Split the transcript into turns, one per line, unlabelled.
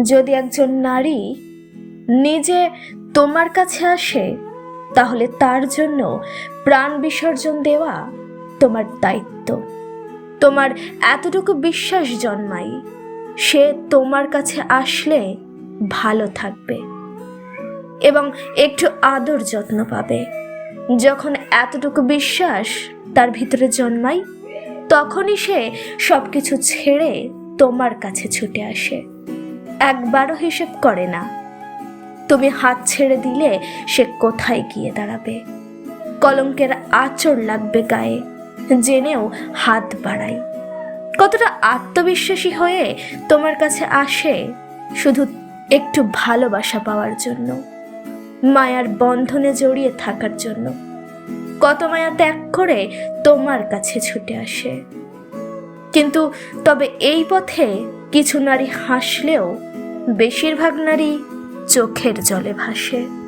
যদি একজন নারী নিজে তোমার কাছে আসে, তাহলে তার জন্য প্রাণ বিসর্জন দেওয়া তোমার দায়িত্ব। তোমার এতটুকু বিশ্বাস জন্মাই সে তোমার কাছে আসলে ভালো থাকবে এবং একটু আদর যত্ন পাবে। যখন এতটুকু বিশ্বাস তার ভিতরে জন্মায়, তখনই সে সবকিছু ছেড়ে তোমার কাছে ছুটে আসে। একবারও হিসেব করে না তুমি হাত ছেড়ে দিলে সে কোথায় গিয়ে দাঁড়াবে। কলঙ্কের আঁচড় লাগবে গায়ে জেনেও হাত বাড়াই। কতটা আত্মবিশ্বাসী হয়ে তোমার কাছে আসে শুধু একটু ভালোবাসা পাওয়ার জন্য, মায়ার বন্ধনে জড়িয়ে থাকার জন্য। কত মায়া ত্যাগ করে তোমার কাছে ছুটে আসে। কিন্তু তবে এই পথে কিছু নারী হাসলেও বেশিরভাগ নারী চোখের জলে ভাসে।